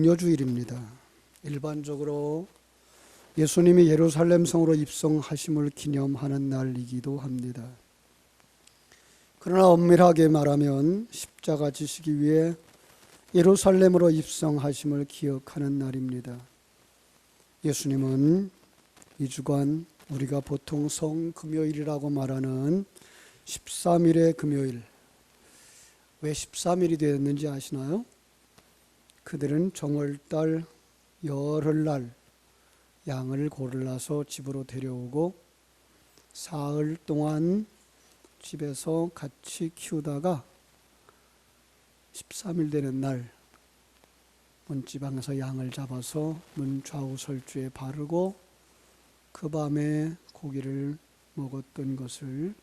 증려주일입니다. 일반적으로 예수님이 예루살렘 성으로 입성하심을 기념하는 날이기도 합니다. 그러나 엄밀하게 말하면 십자가 지시기 위해 예루살렘으로 입성하심을 기억하는 날입니다. 예수님은 이 주간 우리가 보통 성금요일이라고 말하는 13일의 금요일, 왜 13일이 되었는지 아시나요? 그들은 정월달 열흘날 양을 골라서 집으로 데려오고 사흘 동안 집에서 같이 키우다가 13일 되는 날 문지방에서 양을 잡아서 문 좌우 설주에 바르고 그 밤에 고기를 먹었던 것을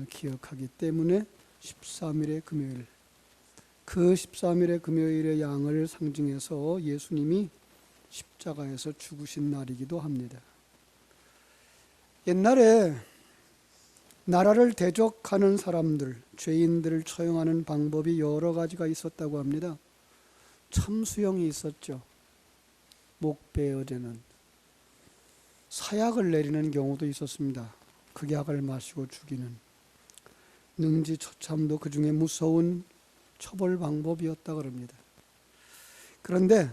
기억하기 때문에 13일의 금요일, 그 13일의 금요일의 양을 상징해서 예수님이 십자가에서 죽으신 날이기도 합니다. 옛날에 나라를 대적하는 사람들, 죄인들을 처형하는 방법이 여러 가지가 있었다고 합니다. 참수형이 있었죠. 목베어제는. 사약을 내리는 경우도 있었습니다. 극약을 마시고 죽이는. 능지처참도 그 중에 무서운 처벌 방법이었다 그럽니다. 그런데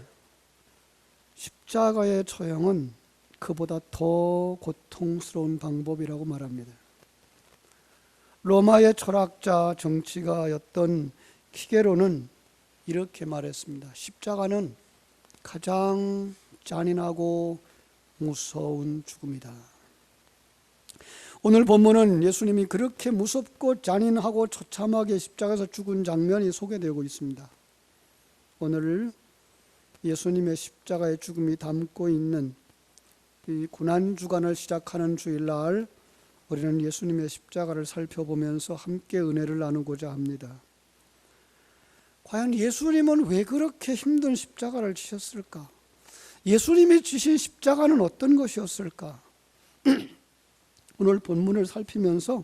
십자가의 처형은 그보다 더 고통스러운 방법이라고 말합니다. 로마의 철학자 정치가였던 키게로는 이렇게 말했습니다. 십자가는 가장 잔인하고 무서운 죽음이다. 오늘 본문은 예수님이 그렇게 무섭고 잔인하고 처참하게 십자가에서 죽은 장면이 소개되고 있습니다. 오늘 예수님의 십자가의 죽음이 담고 있는 이 고난주간을 시작하는 주일날 우리는 예수님의 십자가를 살펴보면서 함께 은혜를 나누고자 합니다. 과연 예수님은 왜 그렇게 힘든 십자가를 지셨을까? 예수님이 지신 십자가는 어떤 것이었을까? 오늘 본문을 살피면서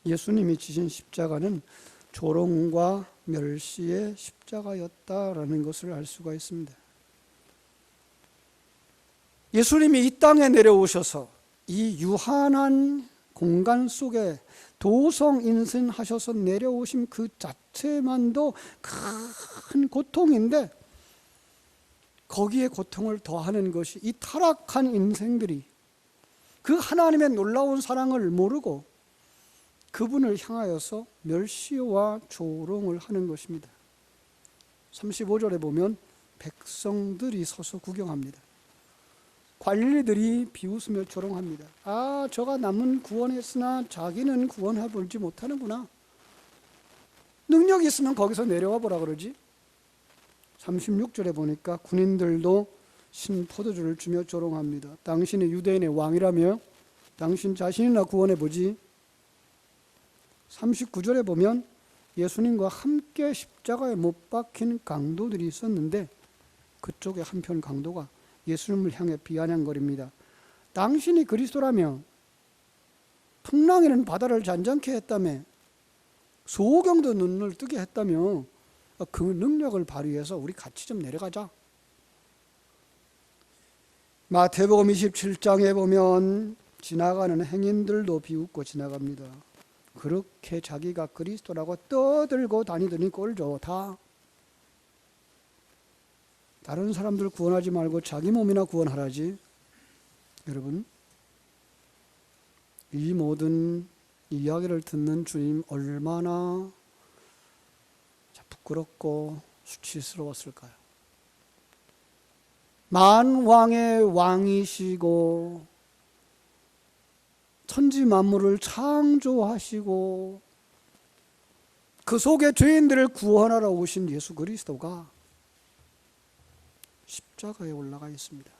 예수님이 지신 십자가는 조롱과 멸시의 십자가였다라는 것을 알 수가 있습니다. 예수님이 이 땅에 내려오셔서 이 유한한 공간 속에 도성인생하셔서 내려오신 그 자체만도 큰 고통인데 거기에 고통을 더하는 것이 이 타락한 인생들이 그 하나님의 놀라운 사랑을 모르고 그분을 향하여서 멸시와 조롱을 하는 것입니다. 35절에 보면 백성들이 서서 구경합니다. 관리들이 비웃으며 조롱합니다. 아, 저가 남은 구원했으나 자기는 구원해보지 못하는구나. 능력이 있으면 거기서 내려와 보라 그러지. 36절에 보니까 군인들도 신 포도주를 주며 조롱합니다. 당신이 유대인의 왕이라며 당신 자신이나 구원해보지. 39절에 보면 예수님과 함께 십자가에 못 박힌 강도들이 있었는데 그쪽에 한편 강도가 예수님을 향해 비아냥거립니다. 당신이 그리스도라며 풍랑이는 바다를 잔잔케 했다며 소경도 눈을 뜨게 했다며 그 능력을 발휘해서 우리 같이 좀 내려가자. 마태복음 27장에 보면 지나가는 행인들도 비웃고 지나갑니다. 그렇게 자기가 그리스도라고 떠들고 다니더니 꼴 좋다. 다른 사람들 구원하지 말고 자기 몸이나 구원하라지. 여러분, 이 모든 이야기를 듣는 주님 얼마나 부끄럽고 수치스러웠을까요? 만왕의 왕이시고 천지 만물을 창조하시고 그 속에 죄인들을 구원하러 오신 예수 그리스도가 십자가에 올라가 있습니다.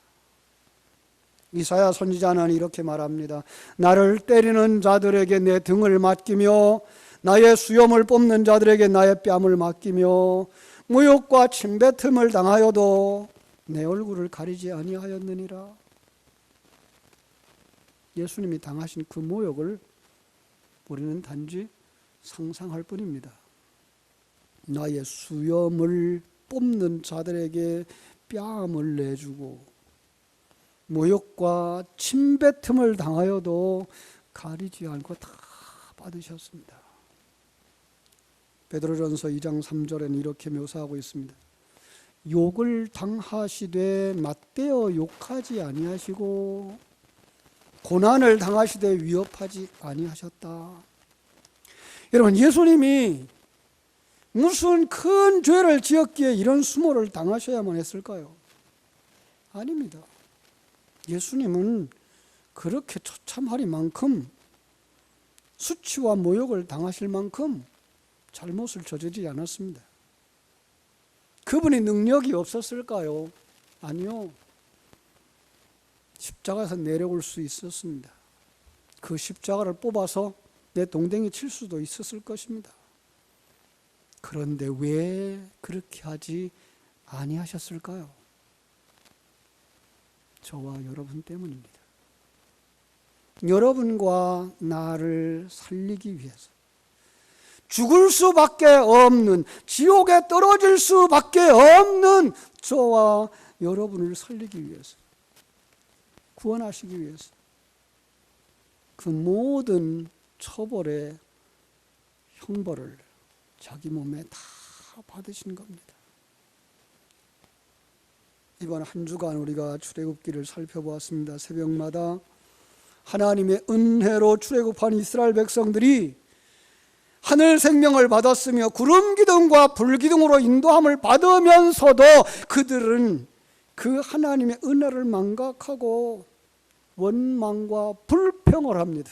이사야 선지자는 이렇게 말합니다. 나를 때리는 자들에게 내 등을 맡기며 나의 수염을 뽑는 자들에게 나의 뺨을 맡기며 모욕과 침뱉음을 당하여도 내 얼굴을 가리지 아니하였느니라. 예수님이 당하신 그 모욕을 우리는 단지 상상할 뿐입니다. 나의 수염을 뽑는 자들에게 뺨을 내주고 모욕과 침뱉음을 당하여도 가리지 않고 다 받으셨습니다. 베드로전서 2장 3절에는 이렇게 묘사하고 있습니다. 욕을 당하시되 맞대어 욕하지 아니하시고 고난을 당하시되 위협하지 아니하셨다. 여러분, 예수님이 무슨 큰 죄를 지었기에 이런 수모를 당하셔야만 했을까요? 아닙니다. 예수님은 그렇게 처참하리만큼 수치와 모욕을 당하실 만큼 잘못을 저지르지 않았습니다. 그분이 능력이 없었을까요? 아니요. 십자가에서 내려올 수 있었습니다. 그 십자가를 뽑아서 내 동댕이 칠 수도 있었을 것입니다. 그런데 왜 그렇게 하지 아니하셨을까요? 저와 여러분 때문입니다. 여러분과 나를 살리기 위해서 죽을 수밖에 없는, 지옥에 떨어질 수밖에 없는 저와 여러분을 살리기 위해서, 구원하시기 위해서 그 모든 처벌의 형벌을 자기 몸에 다 받으신 겁니다. 이번 한 주간 우리가 출애굽기를 살펴보았습니다. 새벽마다 하나님의 은혜로 출애굽한 이스라엘 백성들이 하늘 생명을 받았으며 구름 기둥과 불 기둥으로 인도함을 받으면서도 그들은 그 하나님의 은혜를 망각하고 원망과 불평을 합니다.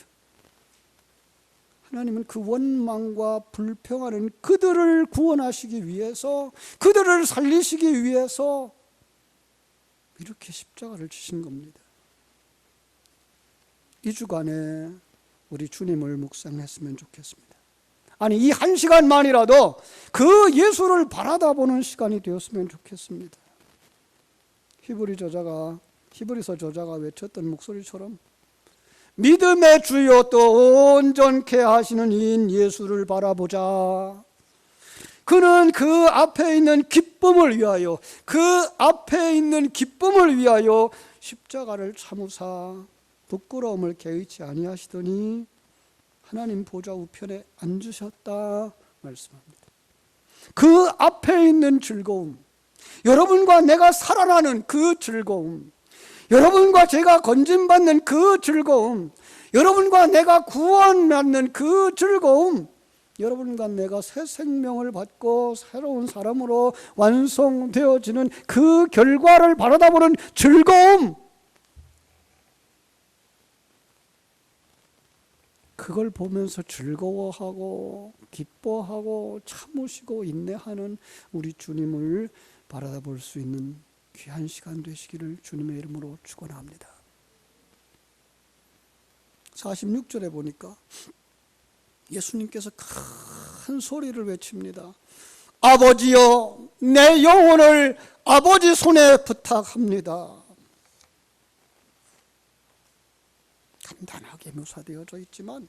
하나님은 그 원망과 불평하는 그들을 구원하시기 위해서, 그들을 살리시기 위해서 이렇게 십자가를 지신 겁니다. 이 주간에 우리 주님을 묵상했으면 좋겠습니다. 아니, 이 한 시간만이라도 그 예수를 바라다보는 시간이 되었으면 좋겠습니다. 히브리서 저자가 외쳤던 목소리처럼 믿음의 주요 또 온전케 하시는 이인 예수를 바라보자. 그는 그 앞에 있는 기쁨을 위하여, 그 앞에 있는 기쁨을 위하여 십자가를 참으사 부끄러움을 개의치 아니하시더니 하나님 보좌 우편에 앉으셨다 말씀합니다. 그 앞에 있는 즐거움, 여러분과 내가 살아나는 그 즐거움, 여러분과 제가 건진받는 그 즐거움, 여러분과 내가 구원받는 그 즐거움, 여러분과 내가 새 생명을 받고 새로운 사람으로 완성되어지는 그 결과를 바라다보는 즐거움, 그걸 보면서 즐거워하고 기뻐하고 참으시고 인내하는 우리 주님을 바라볼 수 있는 귀한 시간 되시기를 주님의 이름으로 축원합니다. 46절에 보니까 예수님께서 큰 소리를 외칩니다. 아버지여, 내 영혼을 아버지 손에 부탁합니다. 간단하게 묘사되어져 있지만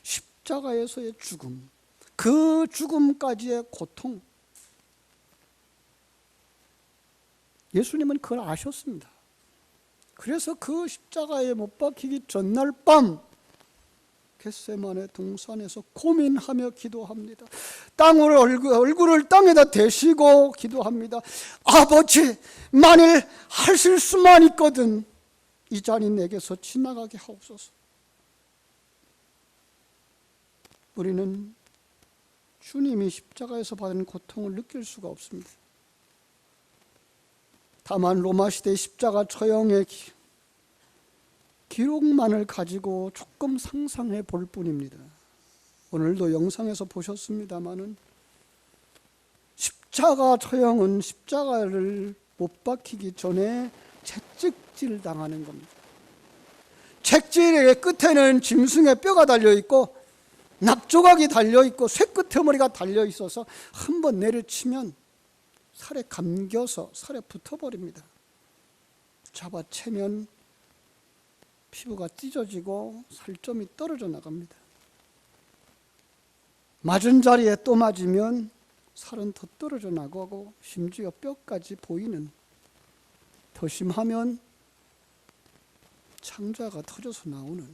십자가에서의 죽음, 그 죽음까지의 고통, 예수님은 그걸 아셨습니다. 그래서 그 십자가에 못 박히기 전날 밤 겟세마네 동산에서 고민하며 기도합니다. 얼굴을 땅에다 대시고 기도합니다. 아버지, 만일 하실 수만 있거든 이 잔이 내게서 지나가게 하옵소서. 우리는 주님이 십자가에서 받은 고통을 느낄 수가 없습니다. 다만 로마시대 십자가 처형의 기록만을 가지고 조금 상상해 볼 뿐입니다. 오늘도 영상에서 보셨습니다마는 십자가 처형은 십자가를 못 박히기 전에 채찍질 당하는 겁니다. 채찍의 끝에는 짐승의 뼈가 달려있고 납조각이 달려있고 쇠끝머리가 달려있어서 한번 내려치면 살에 감겨서 살에 붙어버립니다. 잡아채면 피부가 찢어지고 살점이 떨어져 나갑니다. 맞은 자리에 또 맞으면 살은 더 떨어져 나가고 심지어 뼈까지 보이는, 더 심하면 창자가 터져서 나오는,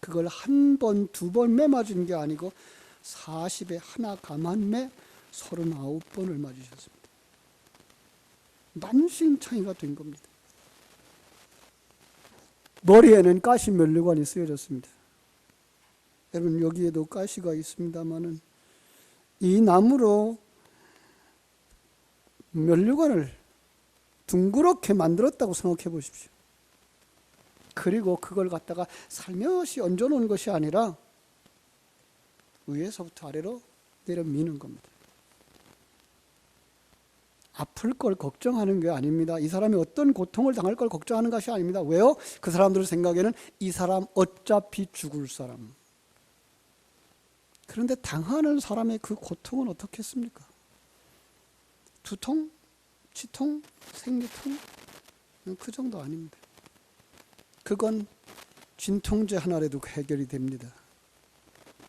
그걸 한 번, 두 번 매 맞은 게 아니고 40에 하나 감안매 39번을 맞으셨습니다. 만신창이가 된 겁니다. 머리에는 가시 면류관이 쓰여졌습니다. 여러분, 여기에도 가시가 있습니다마는 이 나무로 면류관을 둥그렇게 만들었다고 생각해 보십시오. 그리고 그걸 갖다가 살며시 얹어놓은 것이 아니라 위에서부터 아래로 내려 미는 겁니다. 아플 걸 걱정하는 게 아닙니다. 이 사람이 어떤 고통을 당할 걸 걱정하는 것이 아닙니다. 왜요? 그 사람들 생각에는 이 사람 어차피 죽을 사람. 그런데 당하는 사람의 그 고통은 어떻겠습니까? 두통? 치통? 생리통? 그 정도 아닙니다. 그건 진통제 하나라도 해결이 됩니다.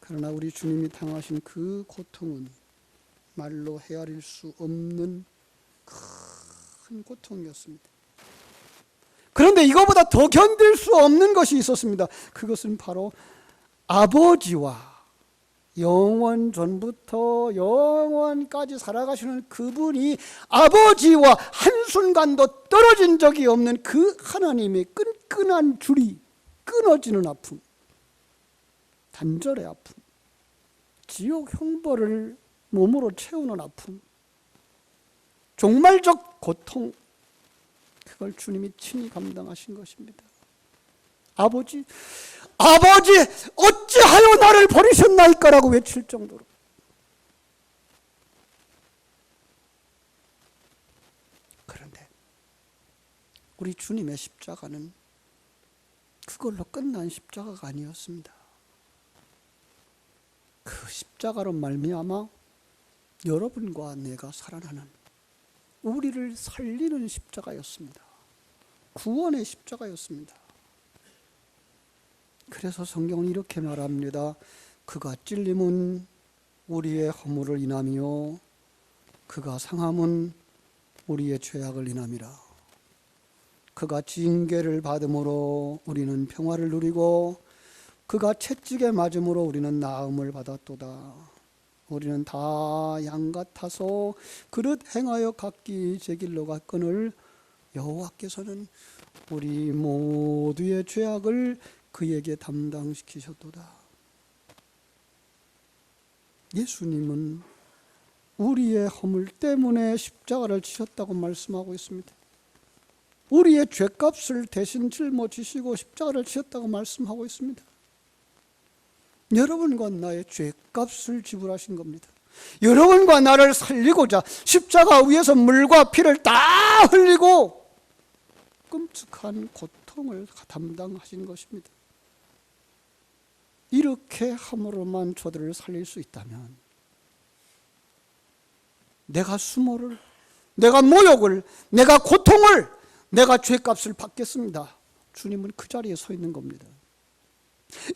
그러나 우리 주님이 당하신 그 고통은 말로 헤아릴 수 없는 큰 고통이었습니다. 그런데 이거보다 더 견딜 수 없는 것이 있었습니다. 그것은 바로 아버지와 영원 전부터 영원까지 살아가시는 그분이 아버지와 한순간도 떨어진 적이 없는 그 하나님의 끈끈한 줄이 끊어지는 아픔, 단절의 아픔, 지옥 형벌을 몸으로 채우는 아픔, 종말적 고통, 그걸 주님이 친히 감당하신 것입니다. 아버지 어찌하여 나를 버리셨나이까라고 외칠 정도로. 그런데 우리 주님의 십자가는 그걸로 끝난 십자가가 아니었습니다. 그 십자가로 말미암아 여러분과 내가 살아나는, 우리를 살리는 십자가였습니다. 구원의 십자가였습니다. 그래서 성경은 이렇게 말합니다. 그가 찔림은 우리의 허물을 인하며 그가 상함은 우리의 죄악을 인함이라. 그가 징계를 받음으로 우리는 평화를 누리고 그가 채찍에 맞음으로 우리는 나음을 받았도다. 우리는 다 양 같아서 그릇 행하여 각기 제 길로 갔거늘 여호와께서는 우리 모두의 죄악을 그에게 담당시키셨도다. 예수님은 우리의 허물 때문에 십자가를 치셨다고 말씀하고 있습니다. 우리의 죄값을 대신 짊어지시고 십자가를 치셨다고 말씀하고 있습니다. 여러분과 나의 죄값을 지불하신 겁니다. 여러분과 나를 살리고자 십자가 위에서 물과 피를 다 흘리고 끔찍한 고통을 담당하신 것입니다. 이렇게 함으로만 저들을 살릴 수 있다면 내가 수모를, 내가 모욕을, 내가 고통을, 내가 죄값을 받겠습니다. 주님은 그 자리에 서 있는 겁니다.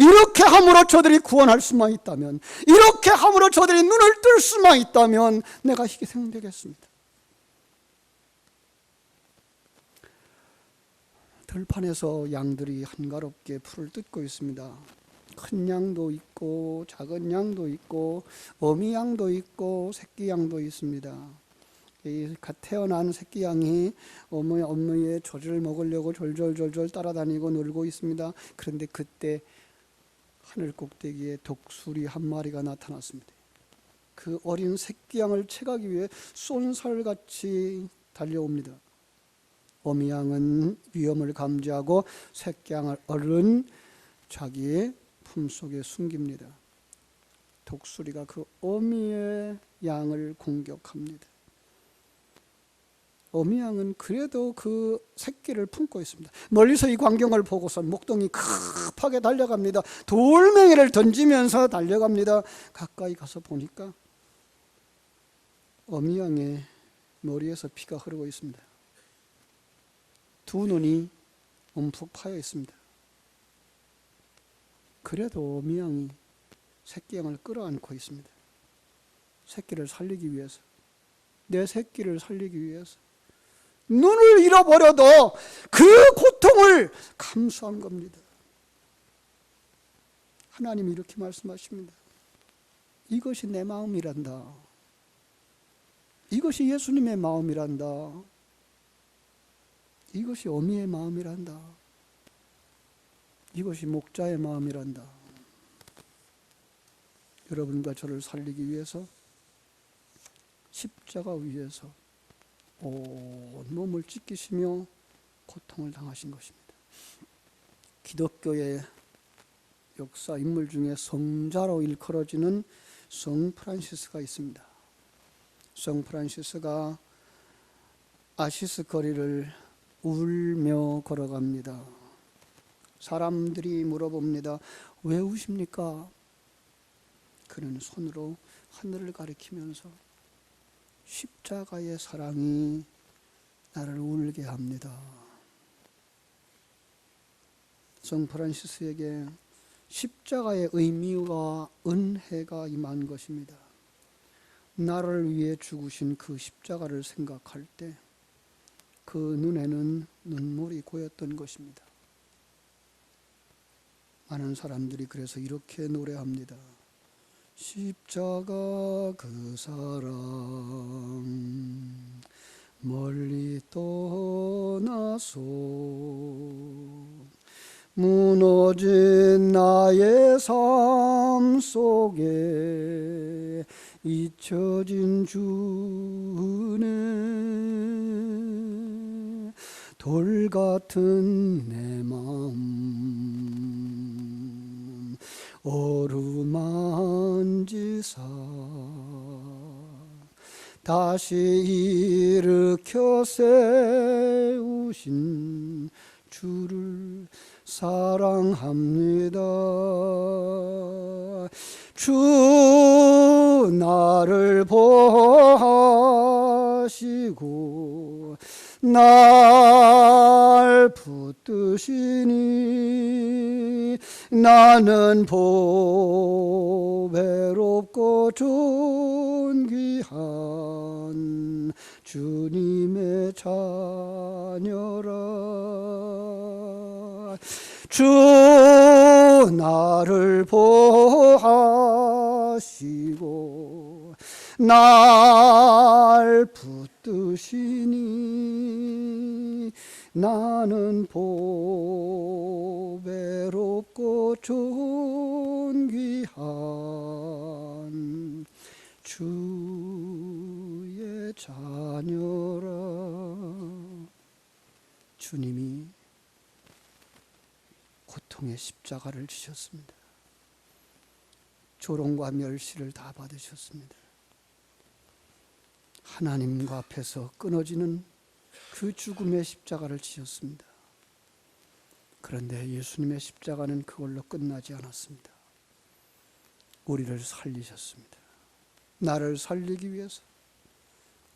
이렇게 함으로 저들이 구원할 수만 있다면, 이렇게 함으로 저들이 눈을 뜰 수만 있다면 내가 희생되겠습니다. 들판에서 양들이 한가롭게 풀을 뜯고 있습니다. 큰 양도 있고 작은 양도 있고 어미 양도 있고 새끼 양도 있습니다. 이 갓 태어난 새끼 양이 어머니의 젖을 먹으려고 졸졸졸졸 따라다니고 놀고 있습니다. 그런데 그때 하늘 꼭대기에 독수리 한 마리가 나타났습니다. 그 어린 새끼 양을 채가기 위해 쏜살같이 달려옵니다. 어미 양은 위험을 감지하고 새끼 양을 얼른 자기의 품속에 숨깁니다. 독수리가 그 어미의 양을 공격합니다. 어미 양은 그래도 그 새끼를 품고 있습니다. 멀리서 이 광경을 보고서 목동이 급하게 달려갑니다. 돌멩이를 던지면서 달려갑니다. 가까이 가서 보니까 어미 양의 머리에서 피가 흐르고 있습니다. 두 눈이 움푹 파여 있습니다. 그래도 어미 양이 새끼 양을 끌어안고 있습니다. 새끼를 살리기 위해서, 내 새끼를 살리기 위해서 눈을 잃어버려도 그 고통을 감수한 겁니다. 하나님이 이렇게 말씀하십니다. 이것이 내 마음이란다. 이것이 예수님의 마음이란다. 이것이 어미의 마음이란다. 이것이 목자의 마음이란다. 여러분과 저를 살리기 위해서 십자가 위에서 온 몸을 찢기시며 고통을 당하신 것입니다. 기독교의 역사 인물 중에 성자로 일컬어지는 성 프란시스가 있습니다. 성 프란시스가 아시스 거리를 울며 걸어갑니다. 사람들이 물어봅니다. 왜 우십니까? 그는 손으로 하늘을 가리키면서 십자가의 사랑이 나를 울게 합니다. 성 프란시스에게 십자가의 의미와 은혜가 임한 것입니다. 나를 위해 죽으신 그 십자가를 생각할 때 그 눈에는 눈물이 고였던 것입니다. 많은 사람들이 그래서 이렇게 노래합니다. 십자가 그 사랑 멀리 떠나서 무너진 나의 삶 속에 잊혀진 주네 돌 같은 내 마음 어루만지사 다시 일으켜 세우신 주를 사랑합니다. 주 나를 보하시고 날 붙드시니 나는 보배롭고 존귀한 주님의 자녀라. 주 나를 보하시고 날 붙드시니 나는 보배롭고 존귀한 주의 자녀라. 주님이 고통의 십자가를 지셨습니다. 조롱과 멸시를 다 받으셨습니다. 하나님과 앞에서 끊어지는 그 죽음의 십자가를 지셨습니다. 그런데 예수님의 십자가는 그걸로 끝나지 않았습니다. 우리를 살리셨습니다. 나를 살리기 위해서,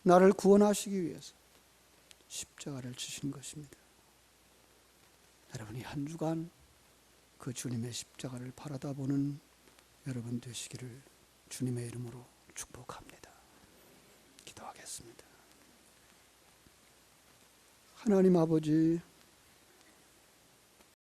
나를 구원하시기 위해서 십자가를 지신 것입니다. 여러분이 한 주간 그 주님의 십자가를 바라다보는 여러분 되시기를 주님의 이름으로 축복합니다. 기도하겠습니다. 하나님 아버지,